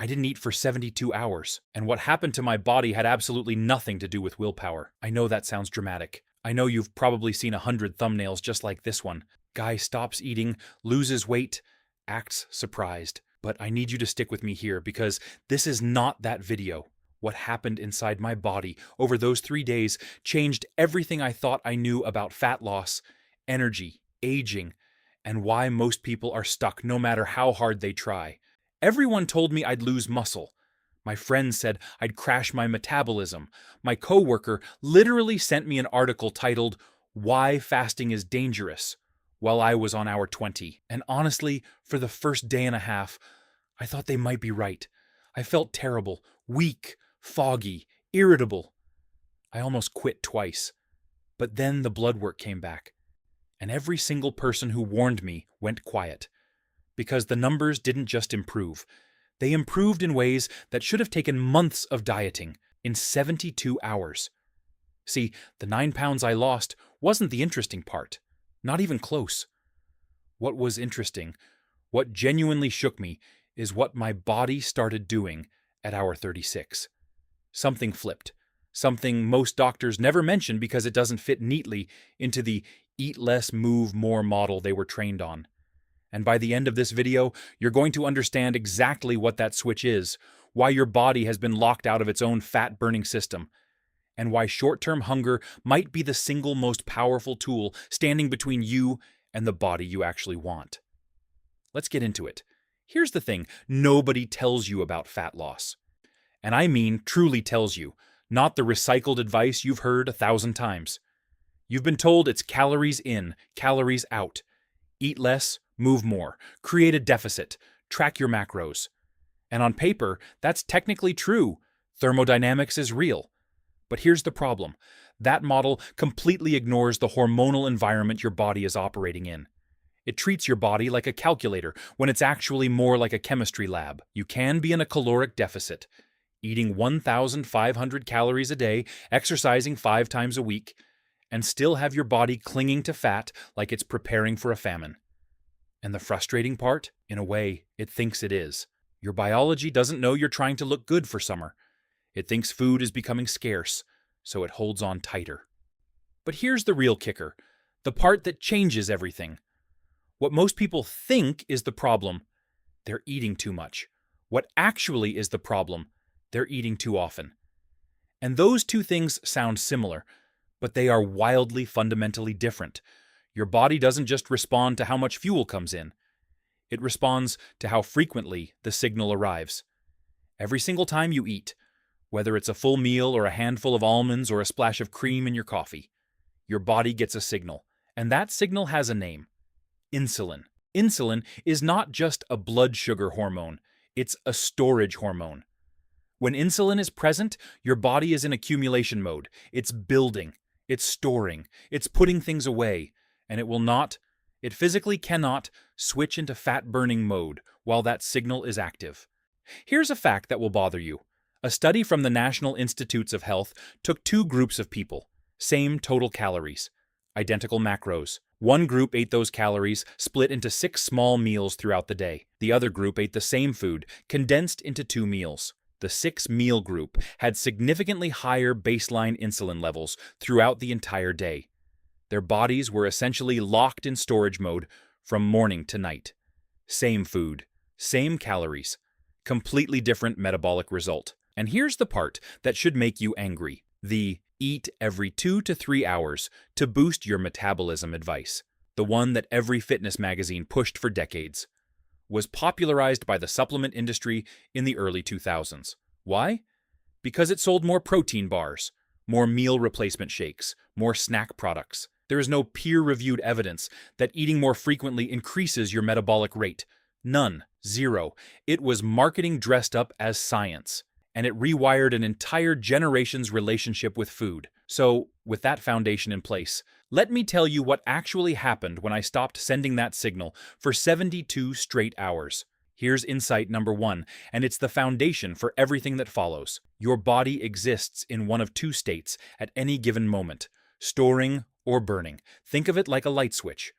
I didn't eat for 72 hours, and what happened to my body had absolutely nothing to do with willpower. I know that sounds dramatic. I know you've probably seen 100 thumbnails just like this one. Guy stops eating, loses weight, acts surprised. But I need you to stick with me here because this is not that video. What happened inside my body over those 3 days changed everything I thought I knew about fat loss, energy, aging, and why most people are stuck no matter how hard they try. Everyone told me I'd lose muscle. My friends said I'd crash my metabolism. My coworker literally sent me an article titled, "Why Fasting is Dangerous," while I was on hour 20. And honestly, for the first day and a half, I thought they might be right. I felt terrible, weak, foggy, irritable. I almost quit twice. But then the blood work came back, and every single person who warned me went quiet. Because the numbers didn't just improve. They improved in ways that should have taken months of dieting, in 72 hours. See, the 9 pounds I lost wasn't the interesting part. Not even close. What was interesting, what genuinely shook me, is what my body started doing at hour 36. Something flipped. Something most doctors never mention because it doesn't fit neatly into the eat less, move more model they were trained on. And by the end of this video, you're going to understand exactly what that switch is, why your body has been locked out of its own fat-burning system, and why short-term hunger might be the single most powerful tool standing between you and the body you actually want. Let's get into it. Here's the thing, nobody tells you about fat loss. And I mean truly tells you, not the recycled advice you've heard 1,000 times. You've been told it's calories in, calories out. Eat less, move more, create a deficit, track your macros. And on paper, that's technically true. Thermodynamics is real. But here's the problem. That model completely ignores the hormonal environment your body is operating in. It treats your body like a calculator when it's actually more like a chemistry lab. You can be in a caloric deficit, eating 1,500 calories a day, exercising 5 times a week, and still have your body clinging to fat like it's preparing for a famine. And the frustrating part, in a way, it thinks it is. Your biology doesn't know you're trying to look good for summer. It thinks food is becoming scarce, so it holds on tighter. But here's the real kicker, the part that changes everything. What most people think is the problem, they're eating too much. What actually is the problem, they're eating too often. And those two things sound similar, but they are wildly fundamentally different. Your body doesn't just respond to how much fuel comes in. It responds to how frequently the signal arrives. Every single time you eat, whether it's a full meal or a handful of almonds or a splash of cream in your coffee, your body gets a signal, and that signal has a name: insulin. Insulin is not just a blood sugar hormone, it's a storage hormone. When insulin is present, your body is in accumulation mode. It's building, it's storing, it's putting things away, and it physically cannot switch into fat-burning mode while that signal is active. Here's a fact that will bother you. A study from the National Institutes of Health took 2 groups of people, same total calories, identical macros. One group ate those calories split into 6 small meals throughout the day. The other group ate the same food, condensed into 2 meals. The 6-meal group had significantly higher baseline insulin levels throughout the entire day. Their bodies were essentially locked in storage mode from morning to night. Same food, same calories, completely different metabolic result. And here's the part that should make you angry. The eat every 2 to 3 hours to boost your metabolism advice, the one that every fitness magazine pushed for decades, was popularized by the supplement industry in the early 2000s. Why? Because it sold more protein bars, more meal replacement shakes, more snack products. There is no peer-reviewed evidence that eating more frequently increases your metabolic rate. None. Zero. It was marketing dressed up as science, and it rewired an entire generation's relationship with food. So, with that foundation in place, let me tell you what actually happened when I stopped sending that signal for 72 straight hours. Here's insight number 1, and it's the foundation for everything that follows. Your body exists in one of 2 states at any given moment: storing or burning. Think of it like a light switch.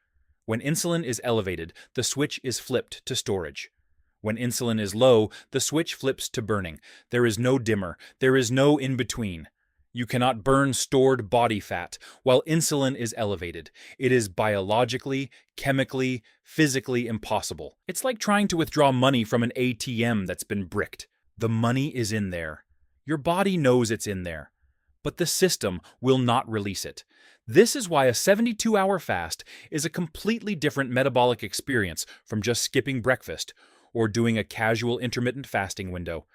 When insulin is elevated, the switch is flipped to storage. When insulin is low, the switch flips to burning. There is no dimmer. There is no in-between. You cannot burn stored body fat while insulin is elevated. It is biologically, chemically, physically impossible. It's like trying to withdraw money from an ATM that's been bricked. The money is in there. Your body knows it's in there, but the system will not release it. This is why a 72-hour fast is a completely different metabolic experience from just skipping breakfast or doing a casual intermittent fasting window.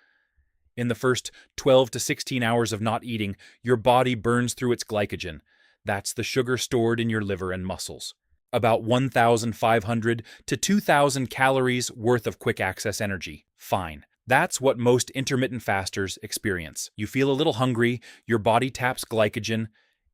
In the first 12 to 16 hours of not eating, your body burns through its glycogen. That's the sugar stored in your liver and muscles. About 1,500 to 2,000 calories worth of quick-access energy. Fine. That's what most intermittent fasters experience. You feel a little hungry, your body taps glycogen,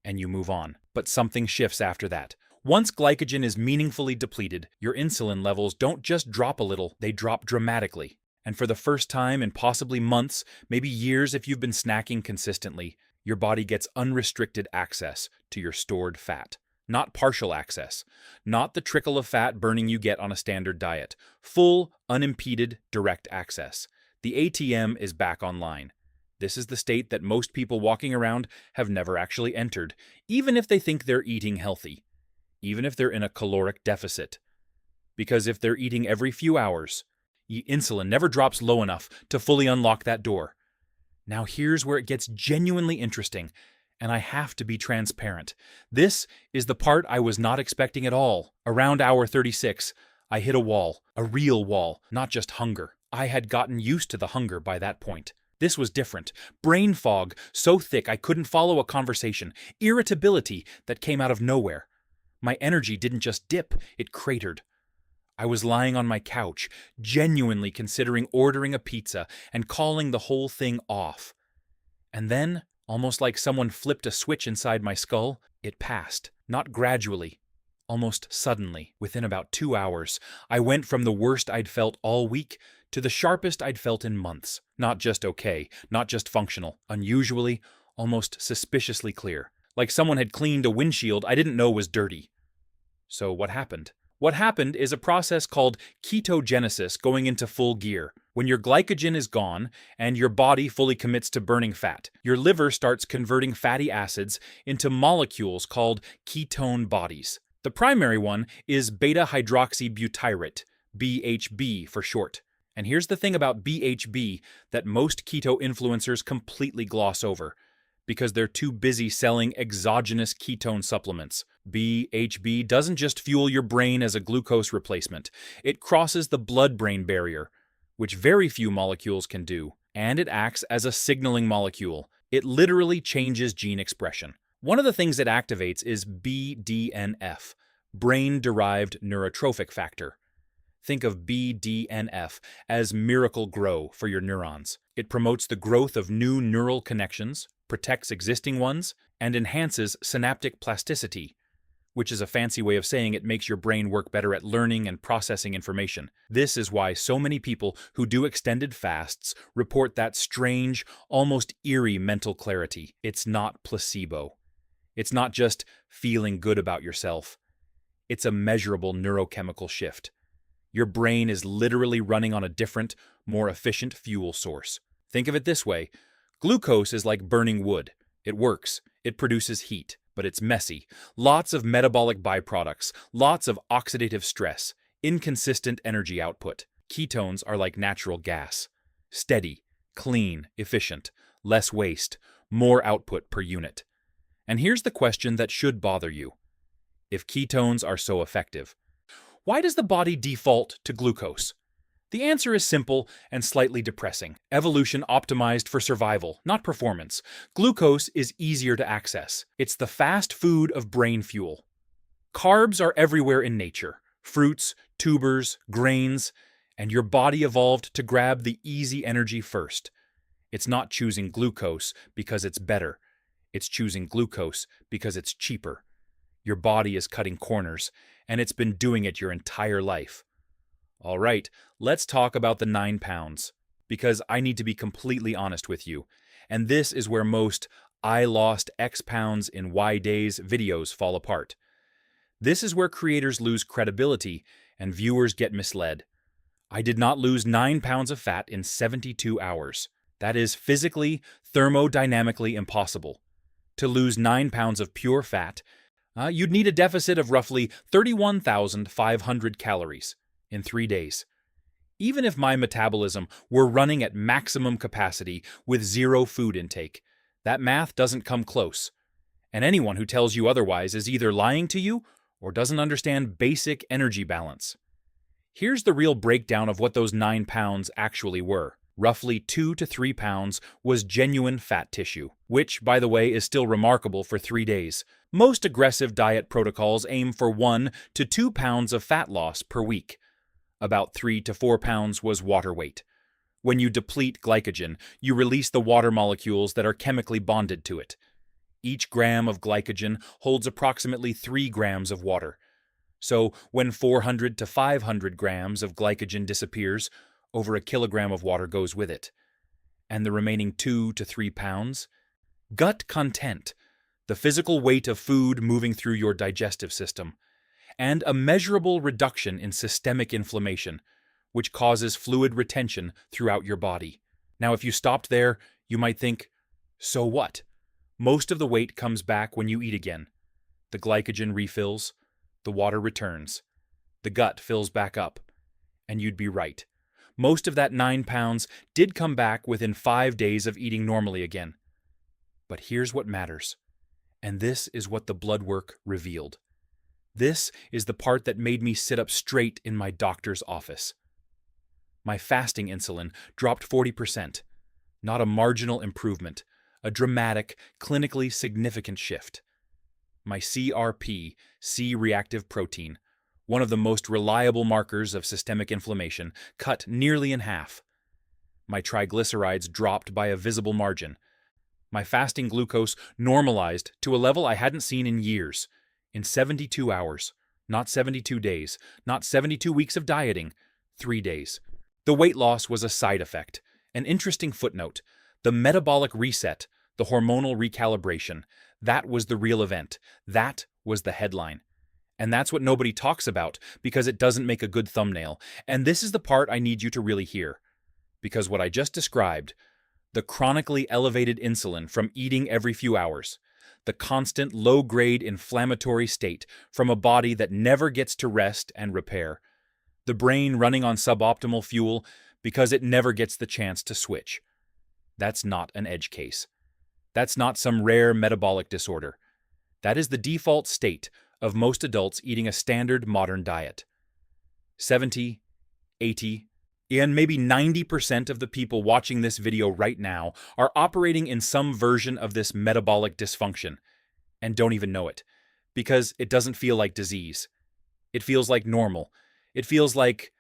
and you move on. But something shifts after that. Once glycogen is meaningfully depleted, your insulin levels don't just drop a little, they drop dramatically. And for the first time in possibly months, maybe years if you've been snacking consistently, your body gets unrestricted access to your stored fat. Not partial access. Not the trickle of fat burning you get on a standard diet. Full, unimpeded, direct access. The ATM is back online. This is the state that most people walking around have never actually entered, even if they think they're eating healthy. Even if they're in a caloric deficit. Because if they're eating every few hours, insulin never drops low enough to fully unlock that door. Now here's where it gets genuinely interesting, and I have to be transparent. This is the part I was not expecting at all. Around hour 36, I hit a wall, a real wall, not just hunger. I had gotten used to the hunger by that point. This was different. Brain fog, so thick I couldn't follow a conversation. Irritability that came out of nowhere. My energy didn't just dip, it cratered. I was lying on my couch, genuinely considering ordering a pizza and calling the whole thing off. And then, almost like someone flipped a switch inside my skull, it passed. Not gradually, almost suddenly. Within about 2 hours, I went from the worst I'd felt all week to the sharpest I'd felt in months. Not just okay, not just functional, unusually, almost suspiciously clear. Like someone had cleaned a windshield I didn't know was dirty. So what happened? What happened is a process called ketogenesis going into full gear. When your glycogen is gone and your body fully commits to burning fat, your liver starts converting fatty acids into molecules called ketone bodies. The primary one is beta-hydroxybutyrate, BHB for short. And here's the thing about BHB that most keto influencers completely gloss over, because they're too busy selling exogenous ketone supplements. BHB doesn't just fuel your brain as a glucose replacement. It crosses the blood-brain barrier, which very few molecules can do, and it acts as a signaling molecule. It literally changes gene expression. One of the things it activates is BDNF, brain-derived neurotrophic factor. Think of BDNF as miracle grow for your neurons. It promotes the growth of new neural connections, protects existing ones, and enhances synaptic plasticity, which is a fancy way of saying it makes your brain work better at learning and processing information. This is why so many people who do extended fasts report that strange, almost eerie mental clarity. It's not placebo. It's not just feeling good about yourself. It's a measurable neurochemical shift. Your brain is literally running on a different, more efficient fuel source. Think of it this way. Glucose is like burning wood. It works. It produces heat. But it's messy. Lots of metabolic byproducts. Lots of oxidative stress. Inconsistent energy output. Ketones are like natural gas. Steady, clean, efficient. Less waste. More output per unit. And here's the question that should bother you. If ketones are so effective, why does the body default to glucose? The answer is simple and slightly depressing. Evolution optimized for survival, not performance. Glucose is easier to access. It's the fast food of brain fuel. Carbs are everywhere in nature. Fruits, tubers, grains, and your body evolved to grab the easy energy first. It's not choosing glucose because it's better. It's choosing glucose because it's cheaper. Your body is cutting corners, and it's been doing it your entire life. All right, let's talk about the 9 pounds, because I need to be completely honest with you, and this is where most "I lost X pounds in Y days" videos fall apart. This is where creators lose credibility and viewers get misled. I did not lose 9 pounds of fat in 72 hours. That is physically, thermodynamically impossible. To lose 9 pounds of pure fat, you'd need a deficit of roughly 31,500 calories in 3 days. Even if my metabolism were running at maximum capacity with zero food intake, that math doesn't come close. And anyone who tells you otherwise is either lying to you or doesn't understand basic energy balance. Here's the real breakdown of what those 9 pounds actually were. Roughly 2 to 3 pounds was genuine fat tissue, which, by the way, is still remarkable for 3 days. Most aggressive diet protocols aim for 1 to 2 pounds of fat loss per week. About 3 to 4 pounds was water weight. When you deplete glycogen, you release the water molecules that are chemically bonded to it. Each gram of glycogen holds approximately 3 grams of water. So when 400 to 500 grams of glycogen disappears, over a kilogram of water goes with it. And the remaining 2 to 3 pounds? Gut content, the physical weight of food moving through your digestive system, and a measurable reduction in systemic inflammation, which causes fluid retention throughout your body. Now, if you stopped there, you might think, so what? Most of the weight comes back when you eat again. The glycogen refills, the water returns, the gut fills back up, and you'd be right. Most of that 9 pounds did come back within 5 days of eating normally again. But here's what matters, and this is what the blood work revealed. This is the part that made me sit up straight in my doctor's office. My fasting insulin dropped 40%. Not a marginal improvement, a dramatic, clinically significant shift. My CRP, C-reactive protein, one of the most reliable markers of systemic inflammation, cut nearly in half. My triglycerides dropped by a visible margin. My fasting glucose normalized to a level I hadn't seen in years. In 72 hours, not 72 days, not 72 weeks of dieting, 3 days. The weight loss was a side effect, an interesting footnote. The metabolic reset, the hormonal recalibration, that was the real event. That was the headline. And that's what nobody talks about because it doesn't make a good thumbnail. And this is the part I need you to really hear. Because what I just described, the chronically elevated insulin from eating every few hours, the constant low-grade inflammatory state from a body that never gets to rest and repair, the brain running on suboptimal fuel because it never gets the chance to switch. That's not an edge case. That's not some rare metabolic disorder. That is the default state of most adults eating a standard modern diet. 70, 80, and maybe 90% of the people watching this video right now are operating in some version of this metabolic dysfunction and don't even know it, because it doesn't feel like disease. It feels like normal. It feels like,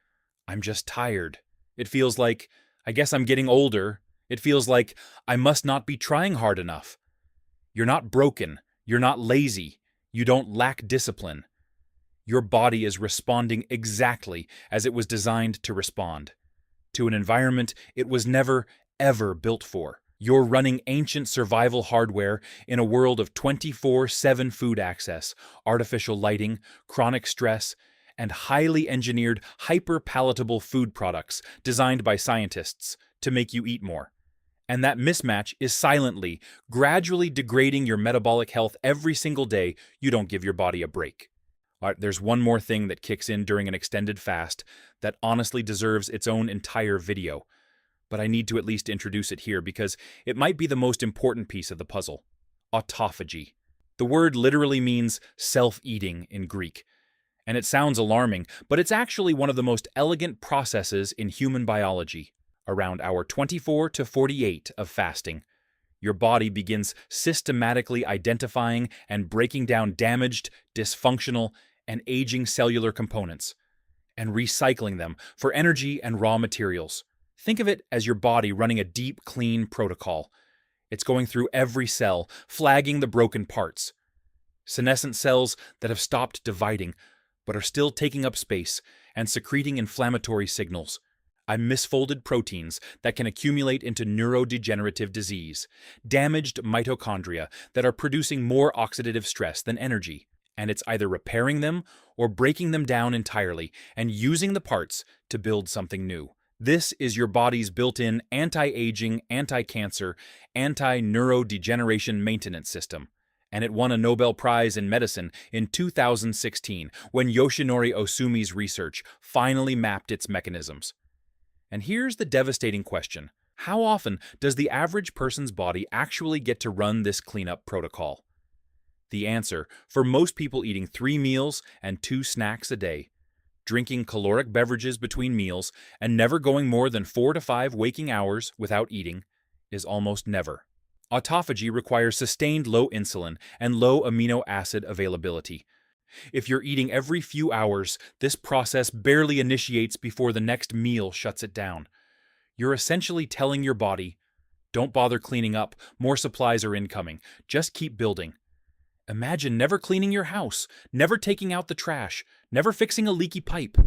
I'm just tired. It feels like, I guess I'm getting older. It feels like, I must not be trying hard enough. You're not broken. You're not lazy. You don't lack discipline. Your body is responding exactly as it was designed to respond, to an environment it was never, ever built for. You're running ancient survival hardware in a world of 24/7 food access, artificial lighting, chronic stress, and highly engineered, hyper-palatable food products designed by scientists to make you eat more. And that mismatch is silently, gradually degrading your metabolic health every single day you don't give your body a break. All right, there's one more thing that kicks in during an extended fast that honestly deserves its own entire video, but I need to at least introduce it here because it might be the most important piece of the puzzle. Autophagy. The word literally means self-eating in Greek, and it sounds alarming, but it's actually one of the most elegant processes in human biology. Around hour 24 to 48 of fasting, your body begins systematically identifying and breaking down damaged, dysfunctional, and aging cellular components, and recycling them for energy and raw materials. Think of it as your body running a deep clean protocol. It's going through every cell, flagging the broken parts. Senescent cells that have stopped dividing, but are still taking up space and secreting inflammatory signals. Misfolded proteins that can accumulate into neurodegenerative disease, damaged mitochondria that are producing more oxidative stress than energy, and it's either repairing them or breaking them down entirely and using the parts to build something new. This is your body's built-in anti-aging, anti-cancer, anti-neurodegeneration maintenance system. And it won a Nobel Prize in Medicine in 2016 when Yoshinori Osumi's research finally mapped its mechanisms. And here's the devastating question. How often does the average person's body actually get to run this cleanup protocol? The answer, for most people eating 3 meals and 2 snacks a day, drinking caloric beverages between meals, and never going more than 4 to 5 waking hours without eating, is almost never. Autophagy requires sustained low insulin and low amino acid availability. If you're eating every few hours, this process barely initiates before the next meal shuts it down. You're essentially telling your body, don't bother cleaning up, more supplies are incoming, just keep building. Imagine never cleaning your house, never taking out the trash, never fixing a leaky pipe.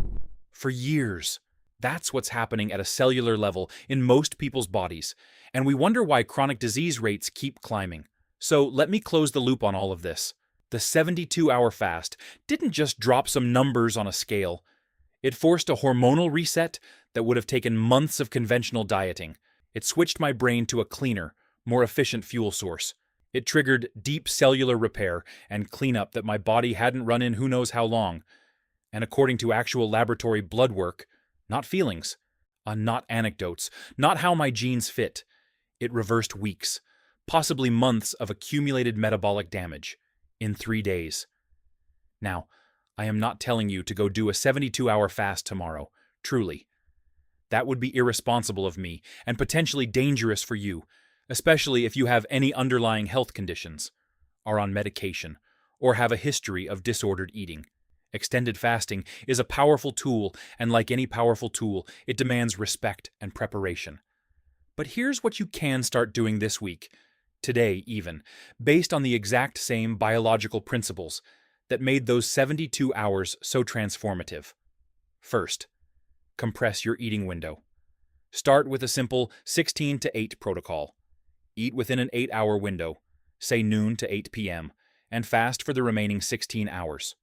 For years. That's what's happening at a cellular level in most people's bodies, and we wonder why chronic disease rates keep climbing. So let me close the loop on all of this. The 72-hour fast didn't just drop some numbers on a scale. It forced a hormonal reset that would have taken months of conventional dieting. It switched my brain to a cleaner, more efficient fuel source. It triggered deep cellular repair and cleanup that my body hadn't run in who knows how long. And according to actual laboratory blood work, not feelings, not anecdotes, not how my genes fit, it reversed weeks, possibly months of accumulated metabolic damage in 3 days. Now, I am not telling you to go do a 72-hour fast tomorrow, truly. That would be irresponsible of me and potentially dangerous for you, especially if you have any underlying health conditions, are on medication, or have a history of disordered eating. Extended fasting is a powerful tool, and like any powerful tool, it demands respect and preparation. But here's what you can start doing this week, today even, based on the exact same biological principles that made those 72 hours so transformative. First, compress your eating window. Start with a simple 16 to 8 protocol. Eat within an 8-hour window, say noon to 8 p.m., and fast for the remaining 16 hours.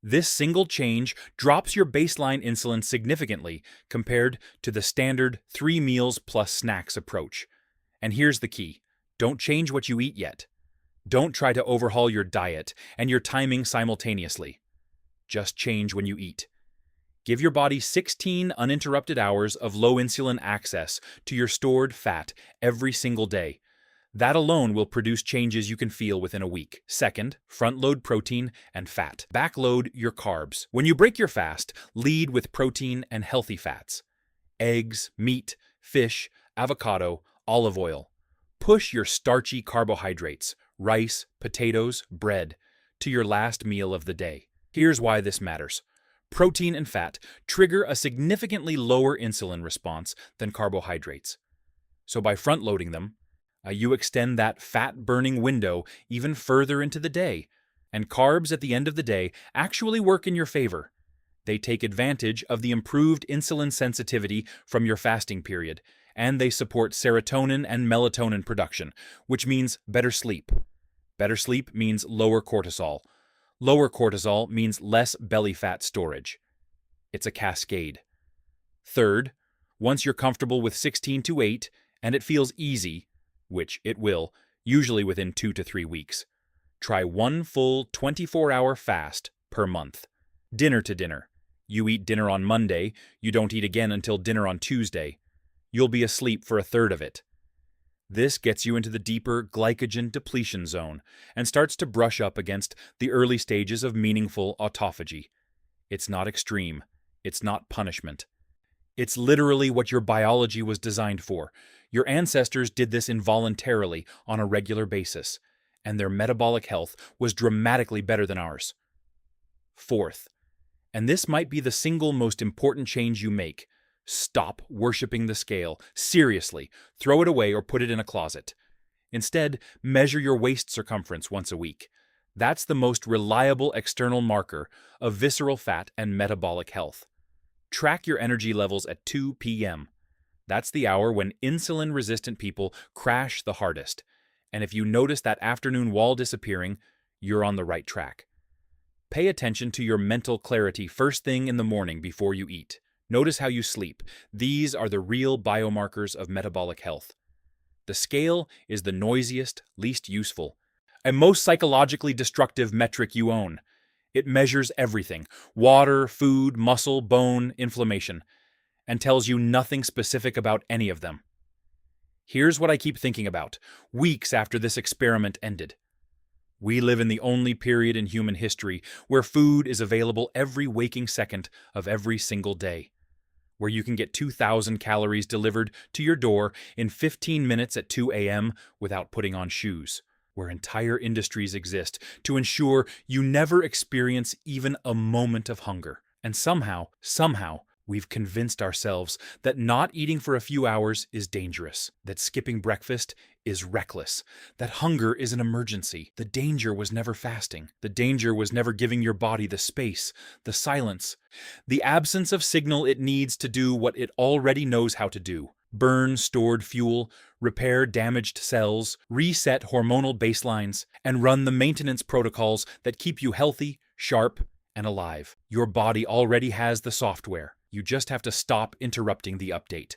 This single change drops your baseline insulin significantly compared to the standard 3 meals plus snacks approach. And here's the key. Don't change what you eat yet. Don't try to overhaul your diet and your timing simultaneously. Just change when you eat. Give your body 16 uninterrupted hours of low insulin access to your stored fat every single day. That alone will produce changes you can feel within a week. Second, front-load protein and fat. Backload your carbs. When you break your fast, lead with protein and healthy fats. Eggs, meat, fish, avocado, olive oil. Push your starchy carbohydrates, rice, potatoes, bread, to your last meal of the day. Here's why this matters. Protein and fat trigger a significantly lower insulin response than carbohydrates. So by front-loading them, you extend that fat-burning window even further into the day, and carbs at the end of the day actually work in your favor. They take advantage of the improved insulin sensitivity from your fasting period, and they support serotonin and melatonin production, which means better sleep. Better sleep means lower cortisol. Lower cortisol means less belly fat storage. It's a cascade. Third, once you're comfortable with 16 to 8, and it feels easy, which it will, usually within 2 to 3 weeks. Try 1 full 24-hour fast per month. Dinner to dinner. You eat dinner on Monday, you don't eat again until dinner on Tuesday. You'll be asleep for a third of it. This gets you into the deeper glycogen depletion zone and starts to brush up against the early stages of meaningful autophagy. It's not extreme. It's not punishment. It's literally what your biology was designed for. Your ancestors did this involuntarily on a regular basis, and their metabolic health was dramatically better than ours. Fourth, and this might be the single most important change you make, stop worshiping the scale. Seriously, throw it away or put it in a closet. Instead, measure your waist circumference once a week. That's the most reliable external marker of visceral fat and metabolic health. Track your energy levels at 2 p.m. That's the hour when insulin-resistant people crash the hardest. And if you notice that afternoon wall disappearing, you're on the right track. Pay attention to your mental clarity first thing in the morning before you eat. Notice how you sleep. These are the real biomarkers of metabolic health. The scale is the noisiest, least useful, and most psychologically destructive metric you own. It measures everything: water, food, muscle, bone, inflammation, and tells you nothing specific about any of them. Here's what I keep thinking about, weeks after this experiment ended. We live in the only period in human history where food is available every waking second of every single day, where you can get 2,000 calories delivered to your door in 15 minutes at 2 a.m. without putting on shoes, where entire industries exist to ensure you never experience even a moment of hunger. And somehow, we've convinced ourselves that not eating for a few hours is dangerous, that skipping breakfast is reckless, that hunger is an emergency. The danger was never fasting. The danger was never giving your body the space, the silence, the absence of signal it needs to do what it already knows how to do: burn stored fuel, repair damaged cells, reset hormonal baselines, and run the maintenance protocols that keep you healthy, sharp, and alive. Your body already has the software. You just have to stop interrupting the update.